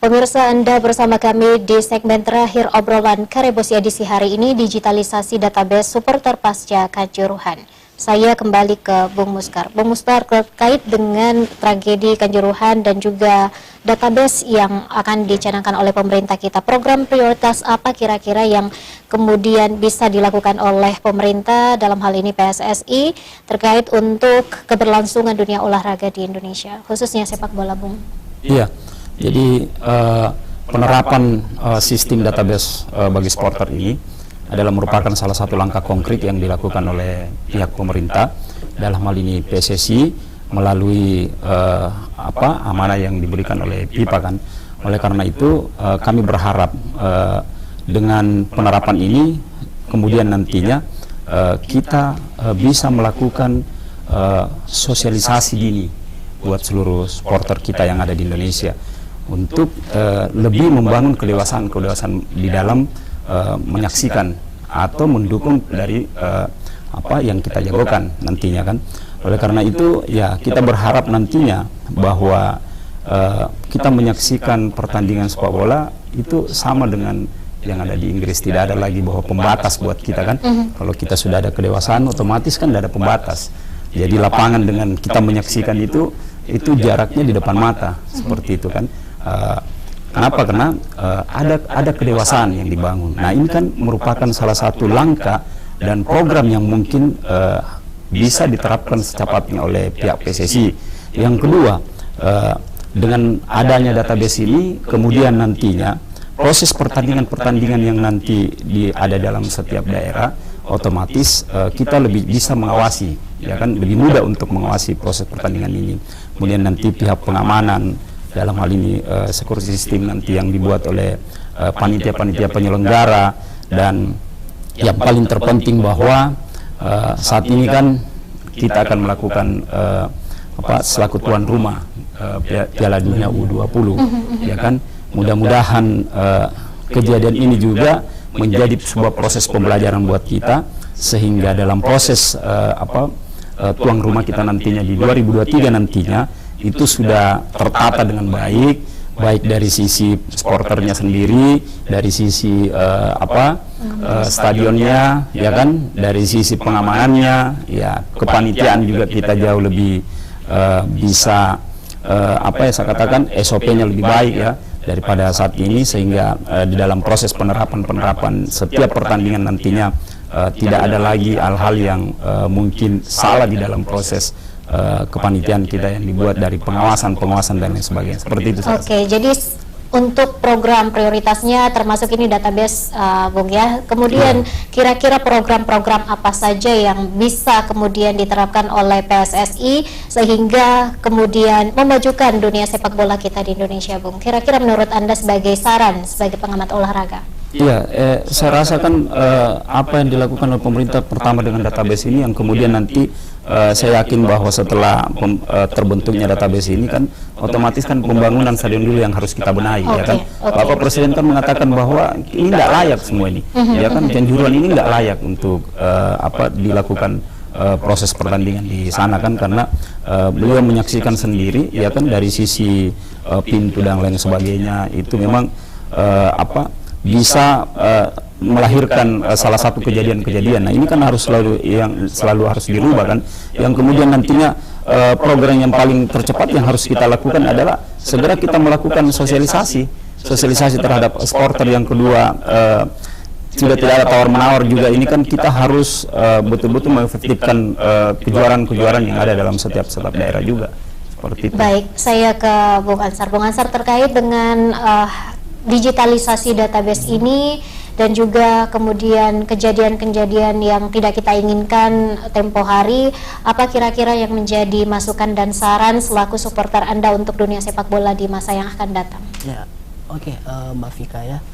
Pemirsa, Anda bersama kami di segmen terakhir obrolan Karebos edisi hari ini, digitalisasi database supporter pasca Kanjuruhan. Saya kembali ke Bung Muskar. Bung Muskar, terkait dengan tragedi Kanjuruhan dan juga database yang akan dicanangkan oleh pemerintah kita, program prioritas apa kira-kira yang kemudian bisa dilakukan oleh pemerintah, dalam hal ini PSSI, terkait untuk keberlangsungan dunia olahraga di Indonesia, khususnya sepak bola, Bung? Iya. Jadi penerapan sistem database bagi supporter ini adalah merupakan salah satu langkah konkret yang dilakukan oleh pihak pemerintah, dalam hal ini PSSI melalui amanah yang diberikan oleh FIFA kan. Oleh karena itu kami berharap dengan penerapan ini kemudian nantinya kita bisa melakukan sosialisasi dini buat seluruh supporter kita yang ada di Indonesia, untuk lebih membangun kedewasaan di dalam menyaksikan atau mendukung dari apa yang kita jagokan nantinya kan. Oleh karena itu ya kita berharap nantinya bahwa kita menyaksikan pertandingan sepak bola itu sama dengan yang ada di Inggris, tidak ada lagi bahwa pembatas buat kita kan. Kalau kita sudah ada kedewasaan otomatis kan tidak ada pembatas. Jadi lapangan dengan kita menyaksikan itu jaraknya di depan mata, seperti itu kan. Kenapa? Karena ada kedewasaan yang dibangun. Nah, ini kan merupakan salah satu langkah dan program yang mungkin bisa diterapkan secepatnya oleh pihak PSSI. Yang kedua, dengan adanya database ini, kemudian nantinya proses pertandingan-pertandingan yang nanti ada dalam setiap daerah, otomatis kita lebih bisa mengawasi, ya kan, lebih mudah untuk mengawasi proses pertandingan ini. Kemudian nanti pihak pengamanan, dalam hal ini security system nanti yang dibuat oleh panitia-panitia penyelenggara, dan yang paling terpenting bahwa saat ini kan kita akan melakukan selaku tuan rumah Piala Dunia U20, ya kan. Mudah-mudahan kejadian ini juga menjadi sebuah proses pembelajaran buat kita, sehingga dalam proses tuan rumah kita nantinya di 2023 nantinya itu sudah tertata dengan baik dari sisi supporternya sendiri, dari sisi stadionnya, ya kan, dari sisi pengamanannya, ya kepanitiaan juga kita jauh lebih bisa saya katakan SOP-nya lebih baik ya daripada saat ini, sehingga di dalam proses penerapan setiap pertandingan nantinya tidak ada lagi hal-hal yang mungkin salah di dalam proses kepanitiaan kita yang dibuat dari pengawasan dan lain sebagainya, seperti itu. Oke, jadi untuk program prioritasnya termasuk ini database, Bung ya. Kemudian kira-kira program-program apa saja yang bisa kemudian diterapkan oleh PSSI sehingga kemudian memajukan dunia sepak bola kita di Indonesia, Bung? Kira-kira menurut Anda sebagai saran, sebagai pengamat olahraga? Iya, saya rasa kan apa yang dilakukan oleh pemerintah pertama dengan database ini, yang kemudian nanti saya yakin bahwa setelah terbentuknya database ini kan otomatis kan pembangunan stadion dulu yang harus kita benahi, ya kan. Bapak Presiden kan mengatakan bahwa ini tidak layak semua ini, ya kan, Kanjuruhan ini tidak layak untuk dilakukan proses pertandingan di sana kan, karena beliau menyaksikan sendiri, ya kan, dari sisi pintu dan lain sebagainya itu memang bisa melahirkan salah satu kejadian-kejadian. Nah, ini kan harus selalu harus dirubah kan. Yang kemudian nantinya program yang paling tercepat yang harus kita lakukan adalah segera kita melakukan sosialisasi terhadap supporter. Yang kedua, sudah tidak ada tawar-menawar juga. Ini kan kita harus betul-betul mengefektifkan kejuaraan-kejuaraan yang ada dalam setiap daerah juga. Seperti itu. Baik, saya ke Bung Ansar. Bung Ansar, terkait dengan digitalisasi database ini dan juga kemudian kejadian-kejadian yang tidak kita inginkan tempo hari, apa kira-kira yang menjadi masukan dan saran selaku supporter Anda untuk dunia sepak bola di masa yang akan datang? Ya, oke, Mbak Vika ya.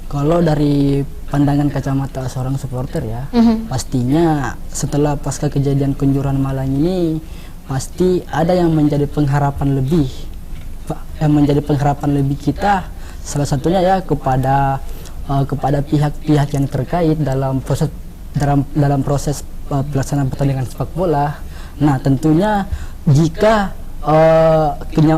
Kalau dari pandangan kacamata seorang supporter ya, pastinya setelah pasca kejadian Kanjuruhan Malang ini pasti ada yang menjadi pengharapan lebih, kita. Salah satunya ya kepada pihak-pihak yang terkait dalam proses pelaksanaan pertandingan sepak bola. Nah, tentunya jika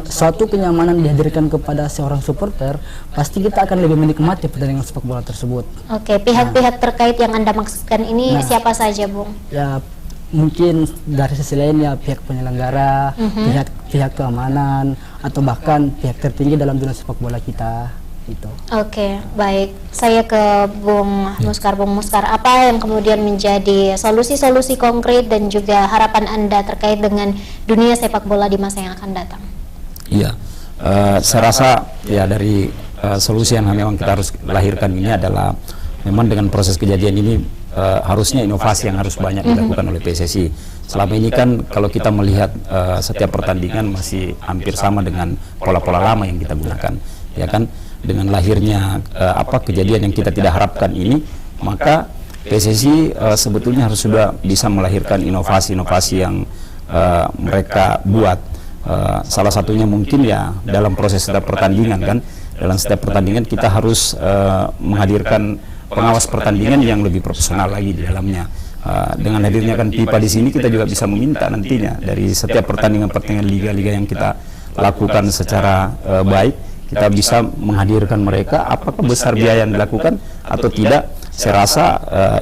suatu kenyamanan dihadirkan kepada seorang supporter, pasti kita akan lebih menikmati pertandingan sepak bola tersebut. Oke, pihak-pihak terkait yang Anda maksudkan ini siapa saja, Bung? Ya, mungkin dari sisi lain ya pihak penyelenggara, pihak keamanan, atau bahkan pihak tertinggi dalam dunia sepak bola kita. Gitu. Oke, baik. Saya ke Bung Muskar. Bung Muskar, apa yang kemudian menjadi solusi-solusi konkret dan juga harapan Anda terkait dengan dunia sepak bola di masa yang akan datang? Iya, saya rasa ya dari solusi yang memang kita harus lahirkan ini adalah memang dengan proses kejadian ini harusnya inovasi yang harus banyak dilakukan oleh PSSI. Selama ini kan kalau kita melihat setiap pertandingan masih hampir sama dengan pola-pola lama yang kita gunakan, ya kan? Dengan lahirnya kejadian yang kita tidak harapkan ini, maka PSSI sebetulnya harus sudah bisa melahirkan inovasi-inovasi yang mereka buat. Salah satunya mungkin ya dalam proses setiap pertandingan kan, dalam setiap pertandingan kita harus menghadirkan pengawas pertandingan yang lebih profesional lagi di dalamnya. Dengan hadirnya kan FIFA di sini, kita juga bisa meminta nantinya dari setiap pertandingan-pertandingan liga-liga yang kita lakukan secara baik, kita bisa menghadirkan mereka. Apakah besar biaya yang dilakukan atau tidak, saya rasa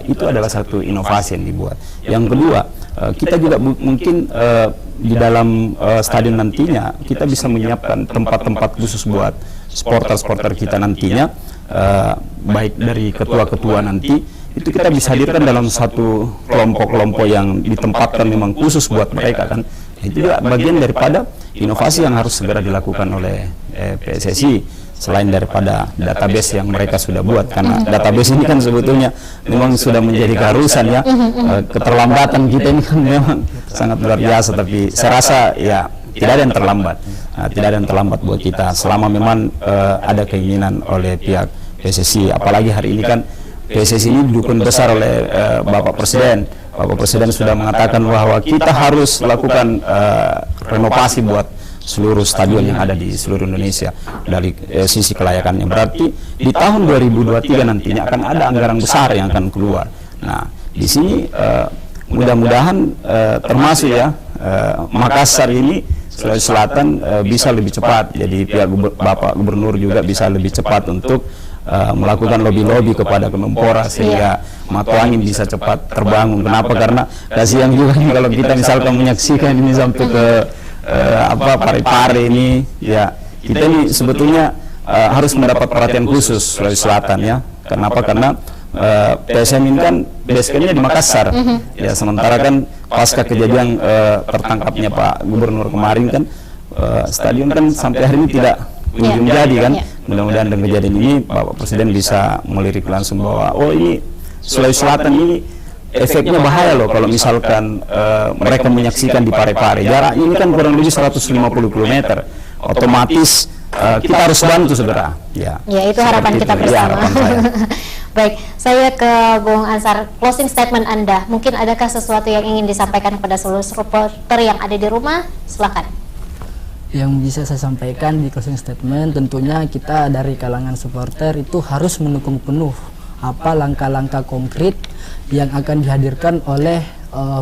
itu adalah satu inovasi yang dibuat. Yang kedua, kita juga mungkin di dalam stadion nantinya kita bisa menyiapkan tempat-tempat khusus buat supporter-supporter kita nantinya, baik dari ketua-ketua nanti, itu kita bisa hadirkan dalam satu kelompok-kelompok yang ditempatkan memang khusus buat mereka kan. Itu juga bagian daripada inovasi yang harus segera dilakukan oleh PSSI, selain daripada database yang mereka sudah buat, karena database ini kan sebetulnya memang sudah menjadi keharusan ya. Keterlambatan kita ini kan memang sangat luar biasa, tapi saya rasa ya tidak ada yang terlambat, tidak ada yang terlambat buat kita selama memang ada keinginan oleh pihak PSSI. Apalagi hari ini kan PSSI ini didukung besar oleh Bapak Presiden. Bapak Presiden sudah mengatakan bahwa kita harus lakukan renovasi buat seluruh stadion yang ada di seluruh Indonesia dari sisi kelayakannya. Berarti di tahun 2023 nantinya akan ada anggaran besar yang akan keluar. Nah, di sini mudah-mudahan termasuk ya Makassar ini, Sulawesi Selatan bisa lebih cepat. Jadi pihak Bapak Gubernur juga bisa lebih cepat untuk melakukan lobby-lobby kepada Kemenpora sehingga Matuangin bisa cepat terbangun. Kenapa? Karena kasihan juga nih kalau kita misalkan menyaksikan ini sampai ke Parepare ini, ya kita ini sebetulnya harus mendapat perhatian khusus Sulawesi Selatan ya. Kenapa? Karena PSM ini kan basecamp-nya di Makassar. Ya, sementara kan pasca kejadian tertangkapnya Pak Gubernur kemarin kan stadion kan sampai hari ini tidak kunjung jadi kan. Mudah-mudahan dengan kejadian ini Bapak Presiden bisa melirik langsung bahwa oh ini Sulawesi Selatan ini efeknya bahaya loh kalau misalkan mereka menyaksikan di Parepare. Jarak ini kan kurang lebih 150 km. Otomatis kita harus bantu segera. Ya itu harapan kita bersama. Ya, harapan saya. Baik, saya ke Bung Ansar. Closing statement Anda, mungkin adakah sesuatu yang ingin disampaikan kepada seluruh supporter yang ada di rumah? Silakan. Yang bisa saya sampaikan di closing statement, tentunya kita dari kalangan supporter itu harus mendukung penuh apa langkah-langkah konkret yang akan dihadirkan oleh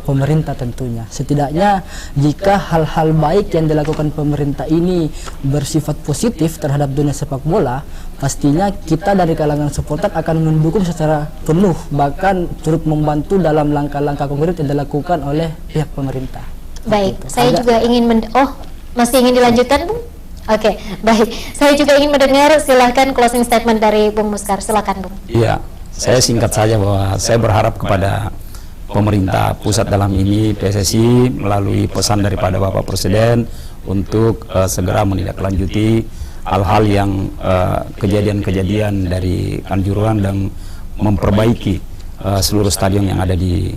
pemerintah tentunya. Setidaknya jika hal-hal baik yang dilakukan pemerintah ini bersifat positif terhadap dunia sepak bola, pastinya kita dari kalangan supporter akan mendukung secara penuh, bahkan turut membantu dalam langkah-langkah konkret yang dilakukan oleh pihak pemerintah. Baik, saya juga ingin masih ingin dilanjutkan, Bung? Oke, baik. Saya juga ingin mendengar, silahkan closing statement dari Bung Muskar. Silakan, Bung. Iya, saya singkat saja bahwa saya berharap kepada pemerintah pusat dalam ini, PSSI, melalui pesan daripada Bapak Presiden untuk segera menindaklanjuti hal-hal yang kejadian-kejadian dari Kanjuruhan dan memperbaiki seluruh stadion yang ada di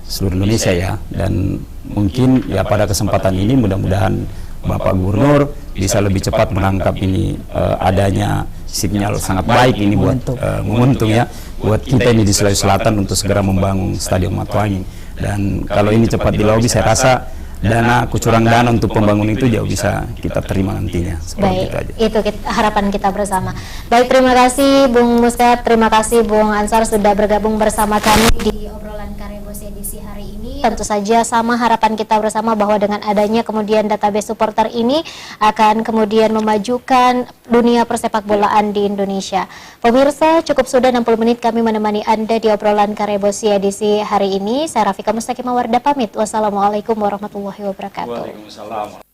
seluruh Indonesia ya. Dan mungkin ya pada kesempatan ini mudah-mudahan Bapak Gubernur bisa lebih cepat menangkap ini adanya sinyal sangat baik ini buat menguntung ya buat kita ini di Sulawesi Selatan untuk segera membangun Stadion Matuangin. Dan kalau ini cepat dilobi, saya rasa kucuran dana untuk pembangunan itu jauh bisa kita terima nantinya. Baik, itu harapan kita bersama. Baik, terima kasih Bung Muskar, terima kasih Bung Ansar sudah bergabung bersama kami di obrolan Karebosi edisi hari ini. tentu saja sama harapan kita bersama bahwa dengan adanya kemudian database supporter ini akan kemudian memajukan dunia persepak bolaan di Indonesia. Pemirsa, cukup sudah 60 menit kami menemani Anda di obrolan Karebosi edisi hari ini. Saya Rafika Mustaqimah Wardah pamit. Wassalamualaikum warahmatullahi wabarakatuh. Waalaikumsalam.